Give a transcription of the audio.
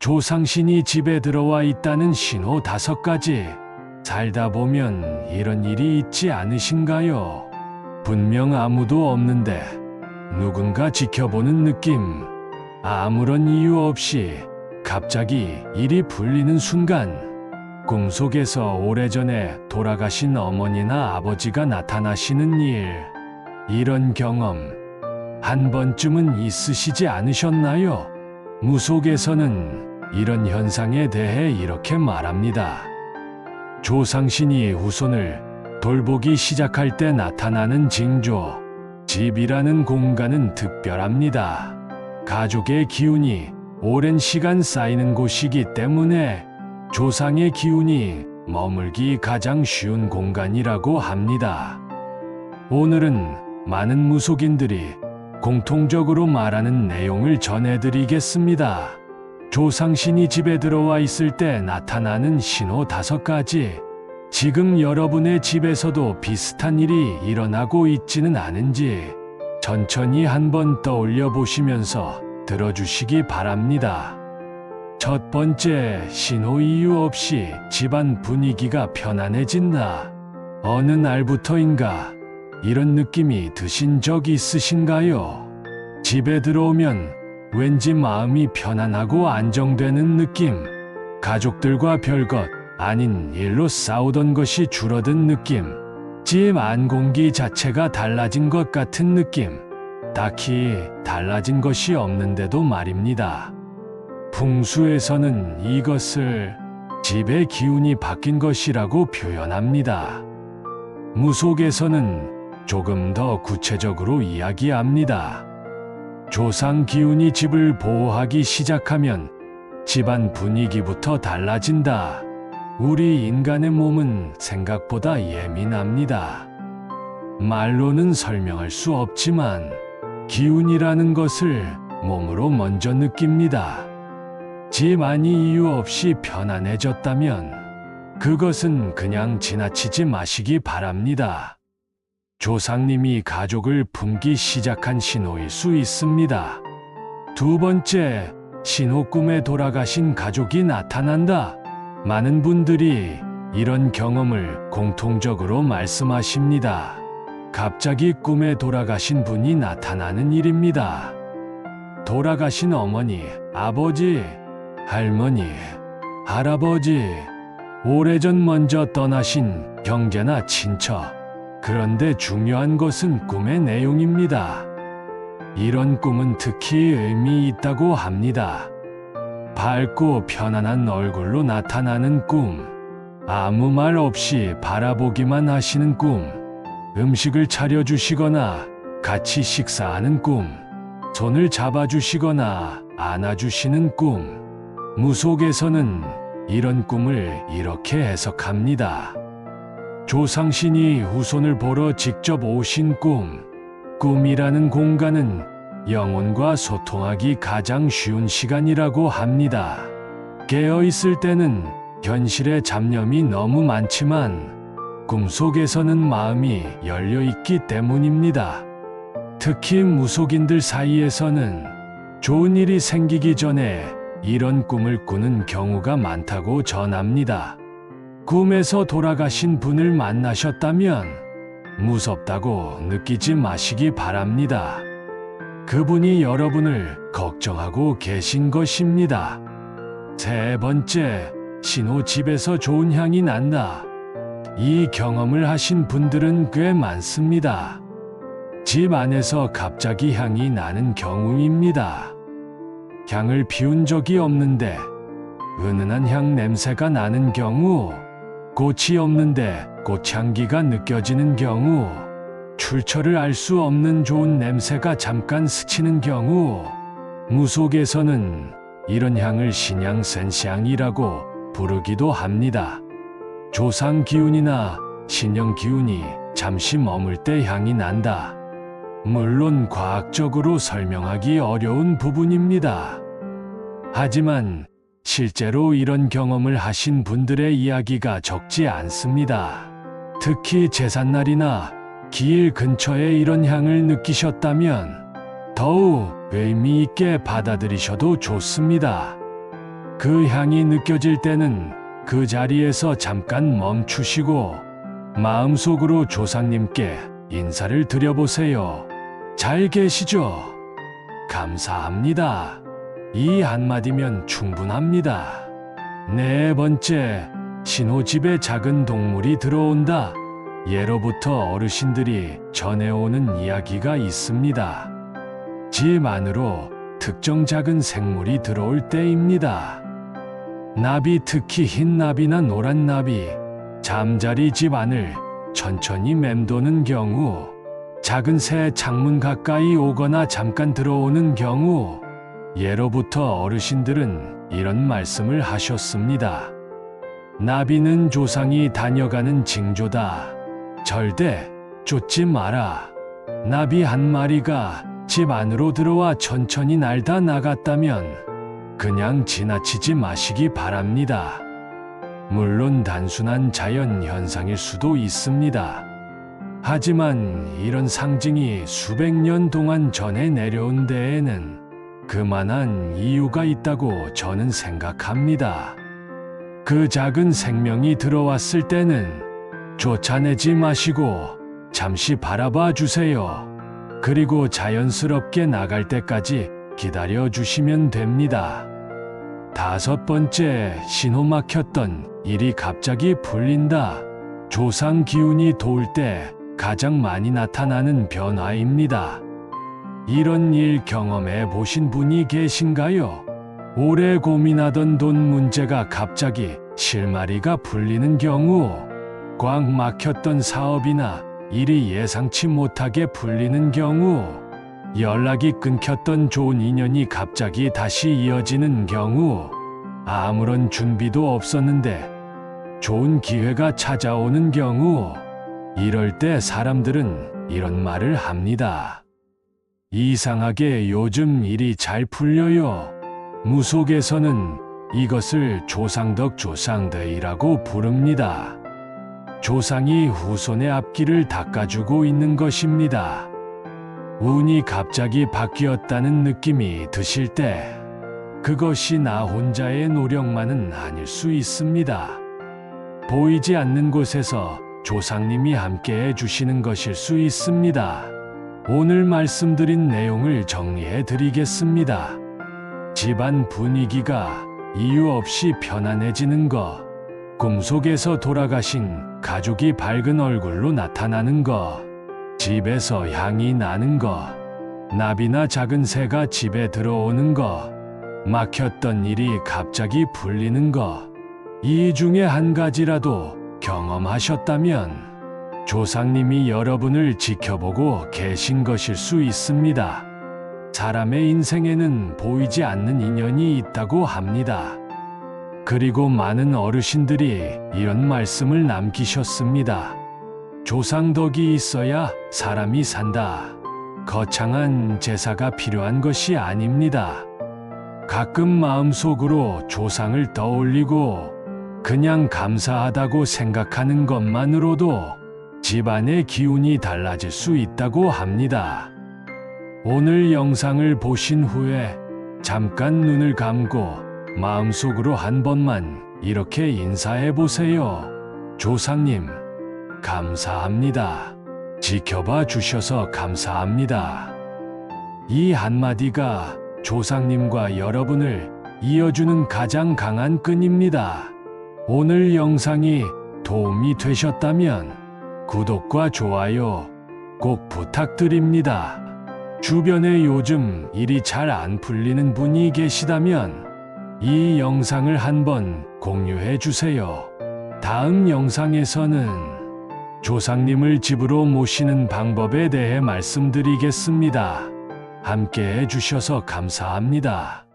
조상신이 집에 들어와 있다는 신호 5가지. 살다 보면 이런 일이 있지 않으신가요? 분명 아무도 없는데 누군가 지켜보는 느낌. 아무런 이유 없이 갑자기 일이 풀리는 순간, 꿈속에서 오래전에 돌아가신 어머니나 아버지가 나타나시는 일. 이런 경험 한 번쯤은 있으시지 않으셨나요? 무속에서는 이런 현상에 대해 이렇게 말합니다. 조상신이 후손을 돌보기 시작할 때 나타나는 징조. 집이라는 공간은 특별합니다. 가족의 기운이 오랜 시간 쌓이는 곳이기 때문에 조상의 기운이 머물기 가장 쉬운 공간이라고 합니다. 오늘은 많은 무속인들이 공통적으로 말하는 내용을 전해드리겠습니다. 조상신이 집에 들어와 있을 때 나타나는 신호 5가지. 지금 여러분의 집에서도 비슷한 일이 일어나고 있지는 않은지 천천히 한번 떠올려 보시면서 들어주시기 바랍니다. 첫 번째, 신호 이유 없이 집안 분위기가 편안해진다. 어느 날부터인가 이런 느낌이 드신 적 있으신가요? 집에 들어오면 왠지 마음이 편안하고 안정되는 느낌. 가족들과 별것 아닌 일로 싸우던 것이 줄어든 느낌. 집 안 공기 자체가 달라진 것 같은 느낌. 딱히 달라진 것이 없는데도 말입니다. 풍수에서는 이것을 집의 기운이 바뀐 것이라고 표현합니다. 무속에서는 조금 더 구체적으로 이야기합니다. 조상 기운이 집을 보호하기 시작하면 집안 분위기부터 달라진다. 우리 인간의 몸은 생각보다 예민합니다. 말로는 설명할 수 없지만 기운이라는 것을 몸으로 먼저 느낍니다. 집 안이 이유 없이 편안해졌다면 그것은 그냥 지나치지 마시기 바랍니다. 조상님이 가족을 품기 시작한 신호일 수 있습니다. 두 번째, 신호. 꿈에 돌아가신 가족이 나타난다. 많은 분들이 이런 경험을 공통적으로 말씀하십니다. 갑자기 꿈에 돌아가신 분이 나타나는 일입니다. 돌아가신 어머니, 아버지, 할머니, 할아버지, 오래전 먼저 떠나신 형제나 친척. 그런데 중요한 것은 꿈의 내용입니다. 이런 꿈은 특히 의미 있다고 합니다. 밝고 편안한 얼굴로 나타나는 꿈. 아무 말 없이 바라보기만 하시는 꿈. 음식을 차려주시거나 같이 식사하는 꿈. 손을 잡아주시거나 안아주시는 꿈. 무속에서는 이런 꿈을 이렇게 해석합니다. 조상신이 후손을 보러 직접 오신 꿈. 꿈이라는 공간은 영혼과 소통하기 가장 쉬운 시간이라고 합니다. 깨어있을 때는 현실의 잡념이 너무 많지만 꿈속에서는 마음이 열려있기 때문입니다. 특히 무속인들 사이에서는 좋은 일이 생기기 전에 이런 꿈을 꾸는 경우가 많다고 전합니다. 꿈에서 돌아가신 분을 만나셨다면 무섭다고 느끼지 마시기 바랍니다. 그분이 여러분을 걱정하고 계신 것입니다. 세 번째, 신호. 집에서 좋은 향이 난다. 이 경험을 하신 분들은 꽤 많습니다. 집 안에서 갑자기 향이 나는 경우입니다. 향을 피운 적이 없는데 은은한 향 냄새가 나는 경우, 꽃이 없는데 꽃향기가 느껴지는 경우, 출처를 알 수 없는 좋은 냄새가 잠깐 스치는 경우, 무속에서는 이런 향을 신양 센시향이라고 부르기도 합니다. 조상 기운이나 신령 기운이 잠시 머물 때 향이 난다. 물론 과학적으로 설명하기 어려운 부분입니다. 하지만 실제로 이런 경험을 하신 분들의 이야기가 적지 않습니다. 특히 제삿날이나 기일 근처에 이런 향을 느끼셨다면 더욱 의미 있게 받아들이셔도 좋습니다. 그 향이 느껴질 때는 그 자리에서 잠깐 멈추시고 마음속으로 조상님께 인사를 드려보세요. 잘 계시죠? 감사합니다. 이 한마디면 충분합니다. 네 번째, 신호집에 작은 동물이 들어온다. 예로부터 어르신들이 전해오는 이야기가 있습니다. 집 안으로 특정 작은 생물이 들어올 때입니다. 나비, 특히 흰 나비나 노란 나비, 잠자리 집 안을 천천히 맴도는 경우, 작은 새 창문 가까이 오거나 잠깐 들어오는 경우, 예로부터 어르신들은 이런 말씀을 하셨습니다. 나비는 조상이 다녀가는 징조다. 절대 쫓지 마라. 나비 한 마리가 집 안으로 들어와 천천히 날다 나갔다면 그냥 지나치지 마시기 바랍니다. 물론 단순한 자연 현상일 수도 있습니다. 하지만 이런 상징이 수백 년 동안 전해 내려온 데에는 그만한 이유가 있다고 저는 생각합니다. 그 작은 생명이 들어왔을 때는 쫓아내지 마시고 잠시 바라봐 주세요. 그리고 자연스럽게 나갈 때까지 기다려 주시면 됩니다. 다섯 번째, 신호 막혔던 일이 갑자기 풀린다. 조상 기운이 도울 때 가장 많이 나타나는 변화입니다. 이런 일 경험해 보신 분이 계신가요? 오래 고민하던 돈 문제가 갑자기 실마리가 풀리는 경우, 꽉 막혔던 사업이나 일이 예상치 못하게 풀리는 경우, 연락이 끊겼던 좋은 인연이 갑자기 다시 이어지는 경우, 아무런 준비도 없었는데 좋은 기회가 찾아오는 경우, 이럴 때 사람들은 이런 말을 합니다. 이상하게 요즘 일이 잘 풀려요. 무속에서는 이것을 조상덕 조상대이라고 부릅니다. 조상이 후손의 앞길을 닦아주고 있는 것입니다. 운이 갑자기 바뀌었다는 느낌이 드실 때 그것이 나 혼자의 노력만은 아닐 수 있습니다. 보이지 않는 곳에서 조상님이 함께해 주시는 것일 수 있습니다. 오늘 말씀드린 내용을 정리해 드리겠습니다. 집안 분위기가 이유 없이 편안해지는 것, 꿈속에서 돌아가신 가족이 밝은 얼굴로 나타나는 것, 집에서 향이 나는 것, 나비나 작은 새가 집에 들어오는 것, 막혔던 일이 갑자기 풀리는 것, 이 중에 한 가지라도 경험하셨다면 조상님이 여러분을 지켜보고 계신 것일 수 있습니다. 사람의 인생에는 보이지 않는 인연이 있다고 합니다. 그리고 많은 어르신들이 이런 말씀을 남기셨습니다. 조상덕이 있어야 사람이 산다. 거창한 제사가 필요한 것이 아닙니다. 가끔 마음속으로 조상을 떠올리고 그냥 감사하다고 생각하는 것만으로도 집안의 기운이 달라질 수 있다고 합니다. 오늘 영상을 보신 후에 잠깐 눈을 감고 마음속으로 한 번만 이렇게 인사해 보세요. 조상님, 감사합니다. 지켜봐 주셔서 감사합니다. 이 한마디가 조상님과 여러분을 이어주는 가장 강한 끈입니다. 오늘 영상이 도움이 되셨다면 구독과 좋아요 꼭 부탁드립니다. 주변에 요즘 일이 잘 안 풀리는 분이 계시다면 이 영상을 한번 공유해 주세요. 다음 영상에서는 조상님을 집으로 모시는 방법에 대해 말씀드리겠습니다. 함께 해주셔서 감사합니다.